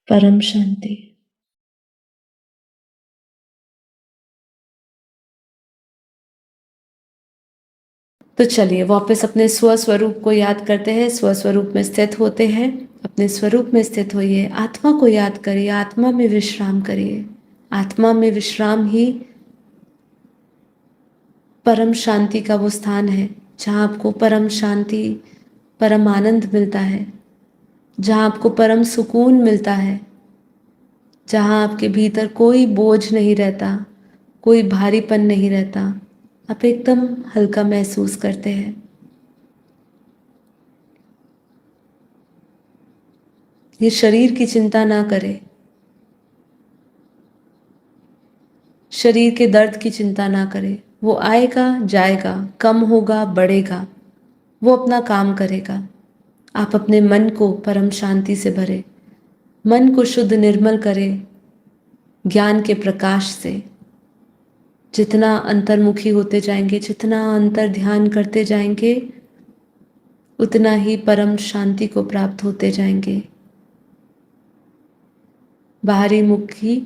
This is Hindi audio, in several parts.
परम शांति। तो चलिए वापस अपने स्वस्वरूप को याद करते हैं। स्वस्वरूप में स्थित होते हैं, अपने स्वरूप में स्थित होइए। आत्मा को याद करिए, आत्मा में विश्राम करिए। आत्मा में विश्राम ही परम शांति का वो स्थान है जहाँ आपको परम शांति, परम आनंद मिलता है, जहाँ आपको परम सुकून मिलता है, जहाँ आपके भीतर कोई बोझ नहीं रहता, कोई भारीपन नहीं रहता। आप एकदम हल्का महसूस करते हैं। ये शरीर की चिंता ना करें, शरीर के दर्द की चिंता ना करें। वो आएगा जाएगा, कम होगा बढ़ेगा, वो अपना काम करेगा। आप अपने मन को परम शांति से भरें, मन को शुद्ध निर्मल करें ज्ञान के प्रकाश से। जितना अंतर्मुखी होते जाएंगे, जितना अंतर ध्यान करते जाएंगे, उतना ही परम शांति को प्राप्त होते जाएंगे। बाहरी मुखी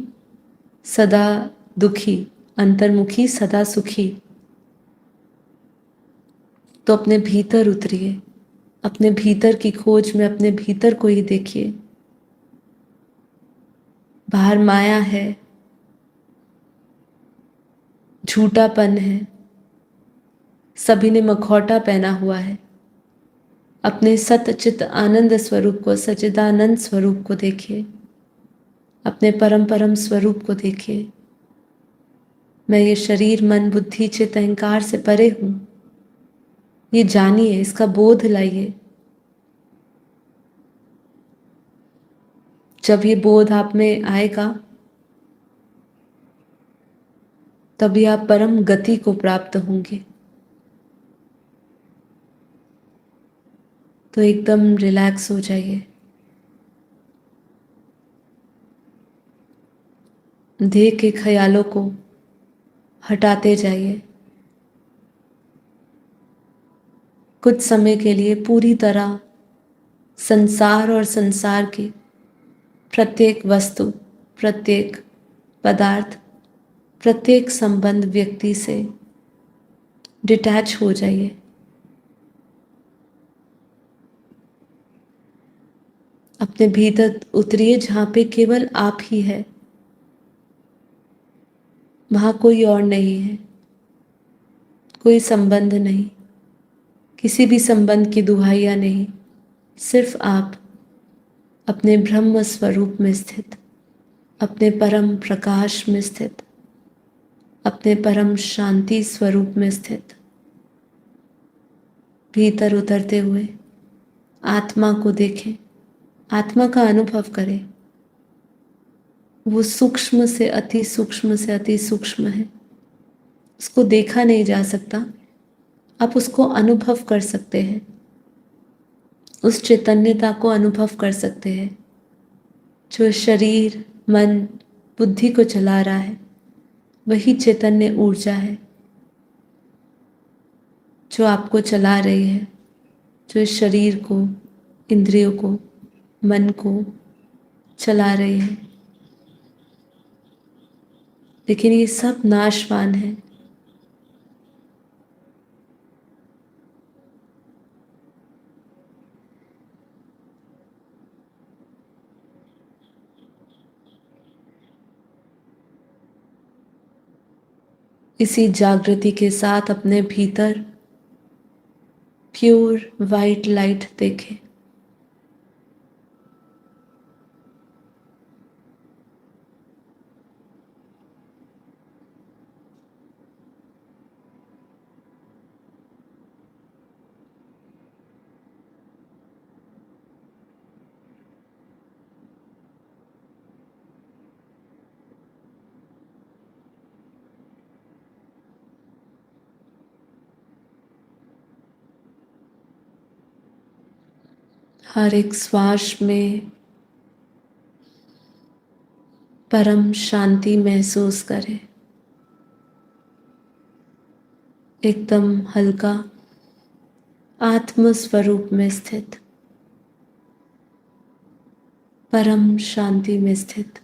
सदा दुखी, अंतर्मुखी सदा सुखी। तो अपने भीतर उतरिए, अपने भीतर की खोज में अपने भीतर को ही देखिए। बाहर माया है, झूठापन है, सभी ने मखौटा पहना हुआ है। अपने सतचित आनंद स्वरूप को, सच्चिदानंद स्वरूप को देखिए, अपने परम परम स्वरूप को देखिए। मैं ये शरीर मन बुद्धि चित्त अहंकार से परे हूं, ये जानिए, इसका बोध लाइए। जब ये बोध आप में आएगा तभी आप परम गति को प्राप्त होंगे। तो एकदम रिलैक्स हो जाइए। देह के ख्यालों को हटाते जाइए। कुछ समय के लिए पूरी तरह संसार और संसार की प्रत्येक वस्तु, प्रत्येक पदार्थ, प्रत्येक संबंध व्यक्ति से डिटैच हो जाइए। अपने भीतर उतरिए जहाँ पे केवल आप ही है, वहाँ कोई और नहीं है, कोई संबंध नहीं, किसी भी संबंध की दुहाइयाँ नहीं, सिर्फ आप अपने ब्रह्म स्वरूप में स्थित, अपने परम प्रकाश में स्थित, अपने परम शांति स्वरूप में स्थित। भीतर उतरते हुए आत्मा को देखें, आत्मा का अनुभव करें। वो सूक्ष्म से अति सूक्ष्म से अति सूक्ष्म है, उसको देखा नहीं जा सकता, आप उसको अनुभव कर सकते हैं, उस चैतन्यता को अनुभव कर सकते हैं जो शरीर मन बुद्धि को चला रहा है। वही चैतन्य ऊर्जा है जो आपको चला रही है, जो इस शरीर को, इंद्रियों को, मन को चला रही है। लेकिन ये सब नाशवान है। इसी जागृति के साथ अपने भीतर प्योर वाइट लाइट देखें। हर एक श्वास में परम शांति महसूस करें। एकदम हल्का आत्म स्वरूप में स्थित। परम शांति में स्थित।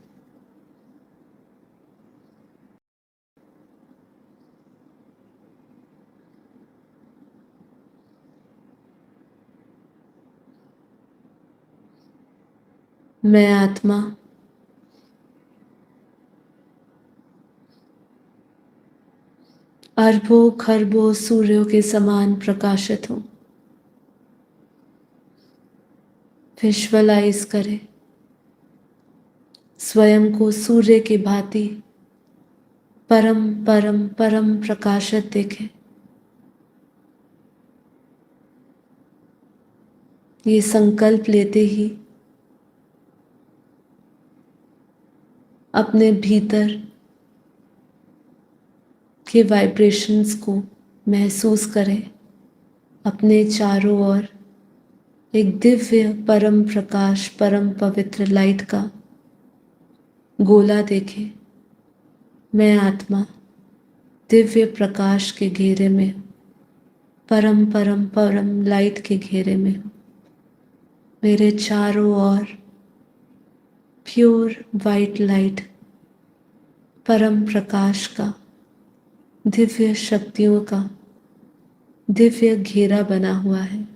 मैं आत्मा अरबों खरबों सूर्यों के समान प्रकाशित हूं। विजुअलाइज करें स्वयं को सूर्य की भांति परम परम परम प्रकाशित देखें। ये संकल्प लेते ही अपने भीतर के वाइब्रेशंस को महसूस करें। अपने चारों ओर एक दिव्य परम प्रकाश परम पवित्र लाइट का गोला देखें। मैं आत्मा दिव्य प्रकाश के घेरे में हूं, परम परम परम लाइट के घेरे में हूं। मेरे चारों ओर प्योर वाइट लाइट परम प्रकाश का दिव्य शक्तियों का दिव्य घेरा बना हुआ है।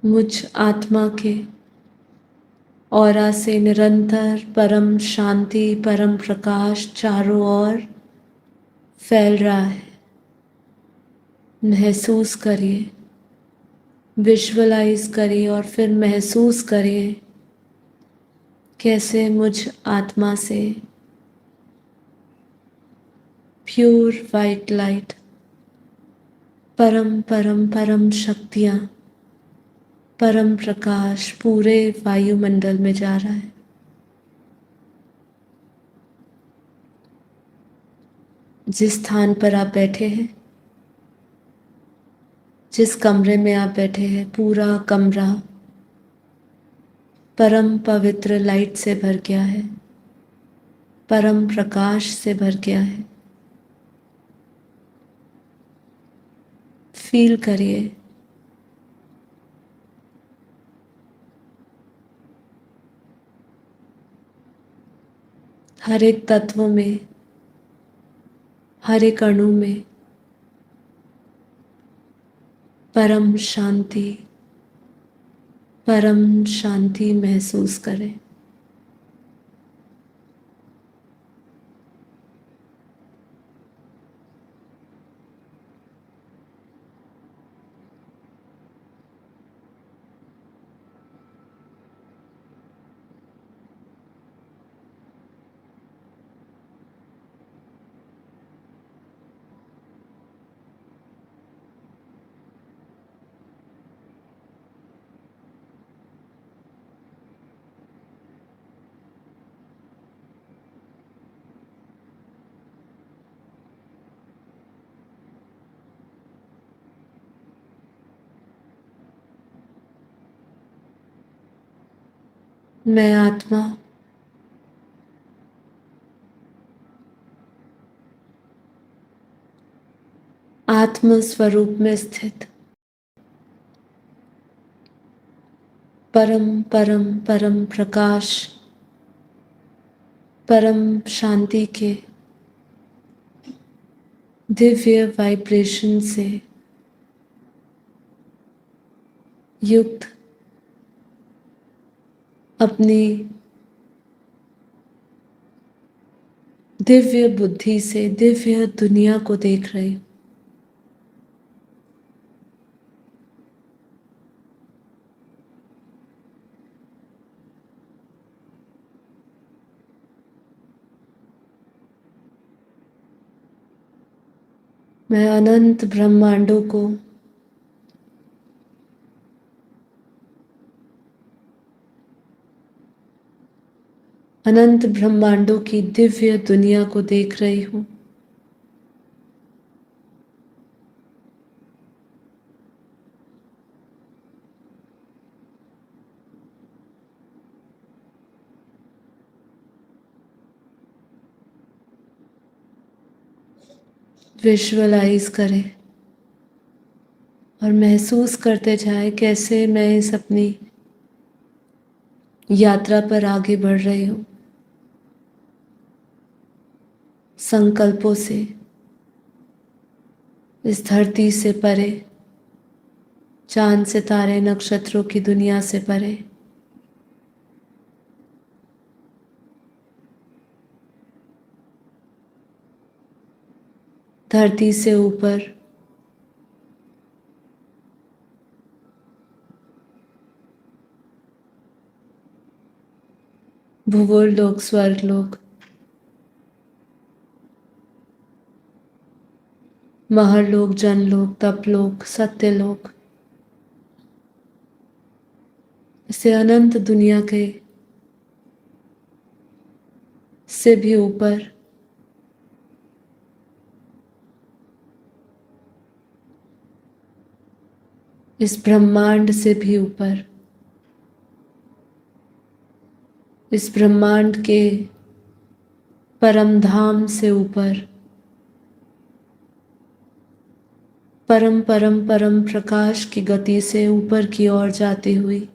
मुझ आत्मा के ऑरा से निरंतर परम शांति परम प्रकाश चारों ओर फैल रहा है। महसूस करिए, विजुअलाइज करिए और फिर महसूस करिए कैसे मुझ आत्मा से प्योर वाइट लाइट परम परम परम शक्तियां परम प्रकाश पूरे वायुमंडल में जा रहा है। जिस स्थान पर आप बैठे हैं, जिस कमरे में आप बैठे हैं, पूरा कमरा परम पवित्र लाइट से भर गया है, परम प्रकाश से भर गया है। फील करिए, हर एक तत्व में, हर एक अणु में परम शांति महसूस करें। मैं आत्मा आत्म स्वरूप में स्थित परम परम परम प्रकाश परम शांति के दिव्य वाइब्रेशन से युक्त अपनी दिव्य बुद्धि से दिव्य दुनिया को देख रही हूँ। मैं अनंत ब्रह्मांडों को अनंत ब्रह्मांडों की दिव्य दुनिया को देख रही हूँ। विजुअलाइज करें और महसूस करते जाएं कैसे मैं इस अपनी यात्रा पर आगे बढ़ रही हूँ, संकल्पों से, इस धरती से परे, चांद सितारे नक्षत्रों की दुनिया से परे। धरती से ऊपर, भूगोल लोक, स्वर्ग लोक, महरलोक, जनलोक, तपलोक, सत्यलोक, इसे अनंत दुनिया के से भी ऊपर, इस ब्रह्मांड से भी ऊपर, इस ब्रह्मांड के परम धाम से ऊपर, परम परम परम प्रकाश की गति से ऊपर की ओर जाती हुई,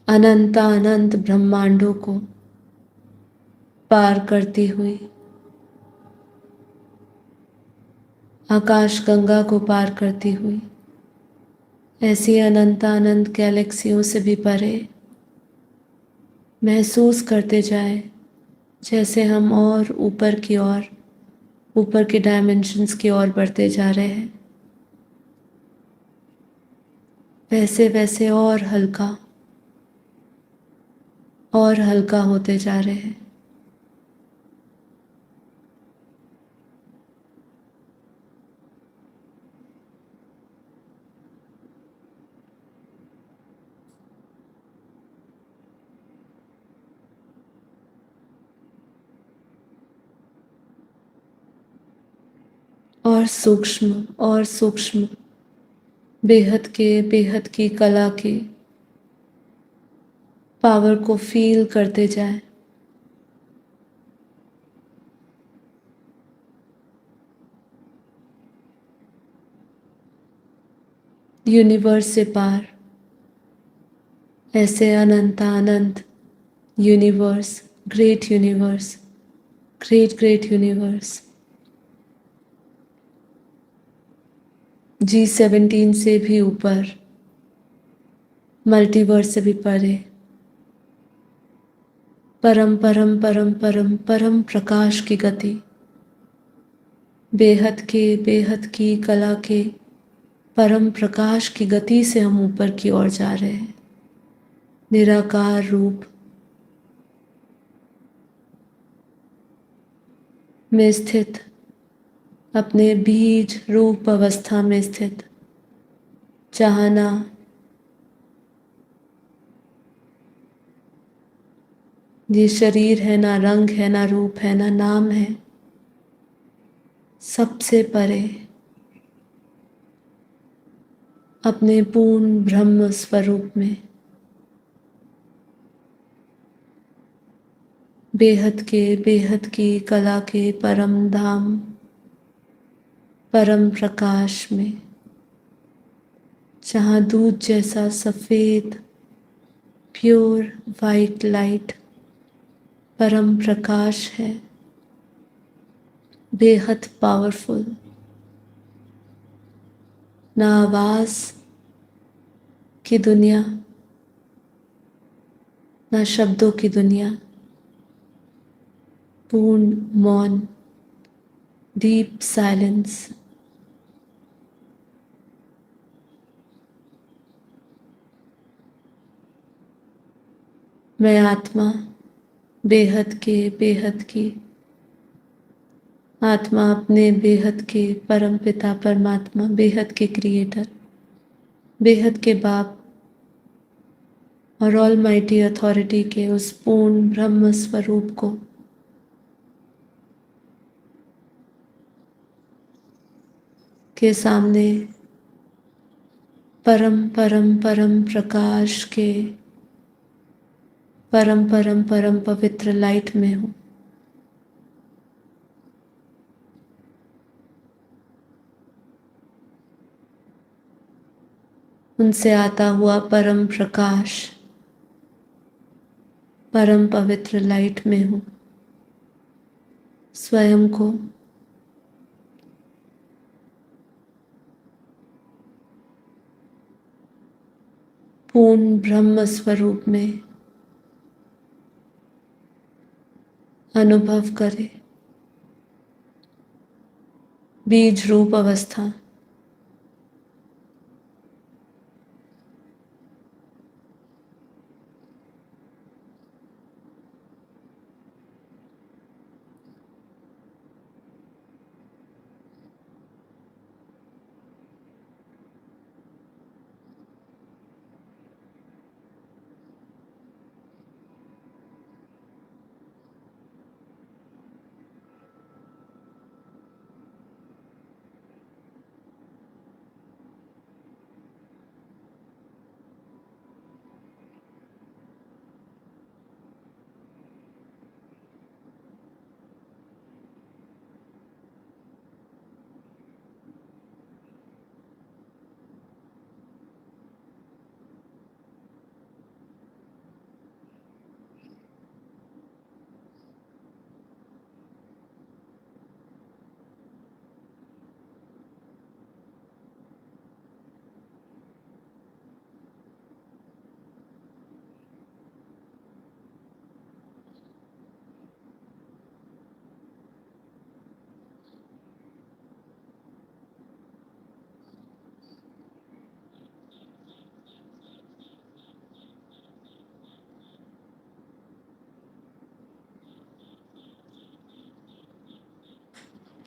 अनंत अनंत ब्रह्मांडों को पार करती हुई, आकाश गंगा को पार करती हुई, ऐसी अनंत अनंत गैलेक्सियों से भी परे महसूस करते जाए जैसे हम और ऊपर की ओर, ऊपर के डायमेंशंस की ओर बढ़ते जा रहे हैं, वैसे वैसे और हल्का होते जा रहे हैं। और सूक्ष्म और सूक्ष्म, बेहद की कला के पावर को फील करते जाए। यूनिवर्स से पार, ऐसे अनंत अनंत universe, great universe, great great universe, G17 से भी ऊपर, मल्टीवर्स से भी परे, परम परम परम परम परम प्रकाश की गति, बेहद की कला के परम प्रकाश की गति से हम ऊपर की ओर जा रहे हैं। निराकार रूप में स्थित, अपने बीज रूप अवस्था में स्थित, जहाँ ना ये शरीर है, ना रंग है, ना रूप है, ना नाम है, सबसे परे अपने पूर्ण ब्रह्म स्वरूप में, बेहद की कला के परम धाम, परम प्रकाश में, जहाँ दूध जैसा सफेद प्योर वाइट लाइट परम प्रकाश है, बेहद पावरफुल, ना आवाज, की दुनिया, ना शब्दों की दुनिया, पूर्ण मौन, डीप साइलेंस। मैं आत्मा बेहद के बेहद की, आत्मा अपने बेहद के परम पिता परमात्मा, बेहद के क्रिएटर, बेहद के बाप और ऑल माइटी अथॉरिटी के उस पूर्ण ब्रह्म स्वरूप को के सामने परम परम परम प्रकाश के परम परम परम पवित्र लाइट में हूँ। उनसे आता हुआ परम प्रकाश, परम पवित्र लाइट में हूँ। स्वयं को पूर्ण ब्रह्म स्वरूप में अनुभव करें। बीज रूप अवस्था,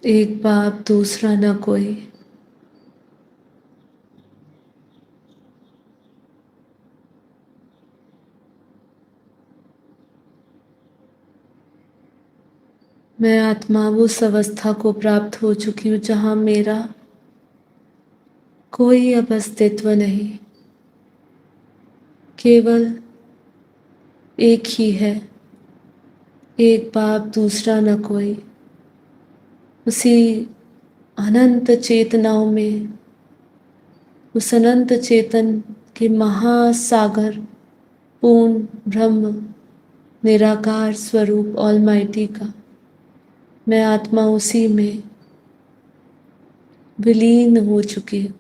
एक बाप दूसरा न कोई। मैं आत्मा उस अवस्था को प्राप्त हो चुकी हूँ जहाँ मेरा कोई अब अस्तित्व नहीं, केवल एक ही है। एक बाप दूसरा न कोई। उसी अनंत चेतनाओं में, उस अनंत चेतन के महासागर पूर्ण ब्रह्म निराकार स्वरूप ऑलमाइटी का मैं आत्मा उसी में विलीन हो चुकी हूँ।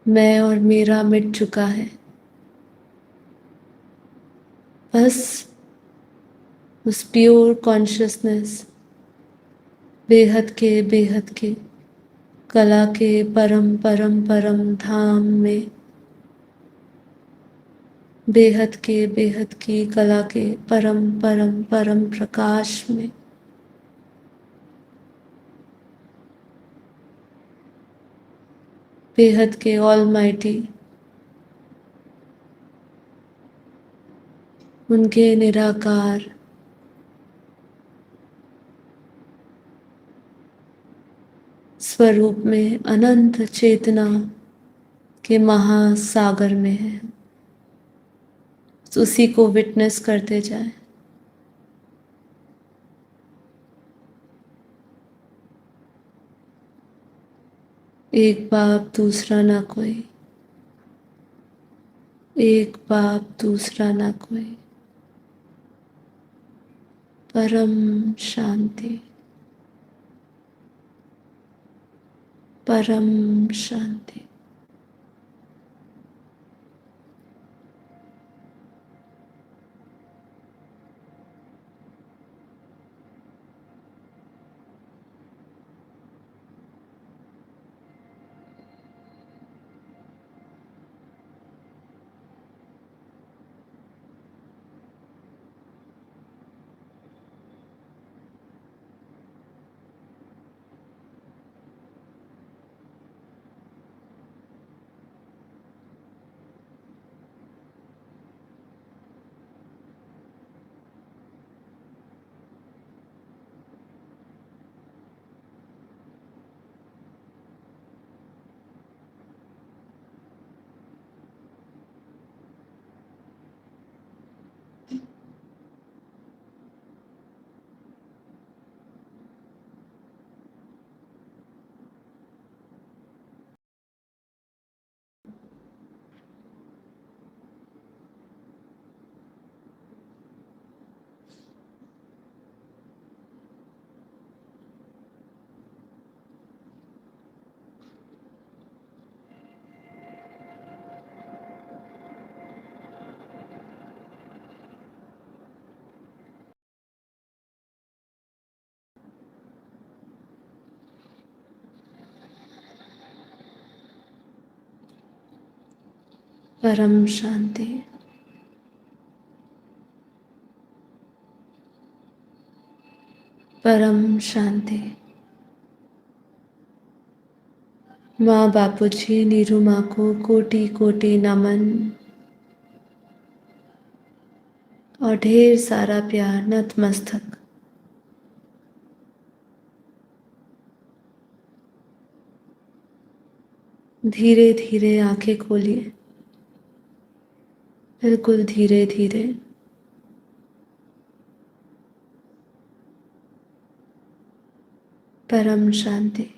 मैं और मेरा मिट चुका है। बस उस प्योर कॉन्शियसनेस, बेहद के कला के परम परम परम धाम में, बेहद की कला के परम परम परम प्रकाश में बेहद के ऑलमाइटी उनके निराकार स्वरूप में अनंत चेतना के महासागर में है। उसी को विटनेस करते जाए। एक बाप दूसरा ना कोई, एक बाप दूसरा ना कोई। परम शांति। परम शांति। परम शांति। परम शांति। माँ बापूजी, नीरू माँ को कोटि कोटि नमन और ढेर सारा प्यार, नतमस्तक। धीरे धीरे आंखें खोलिए, बिल्कुल धीरे धीरे। परम शांति।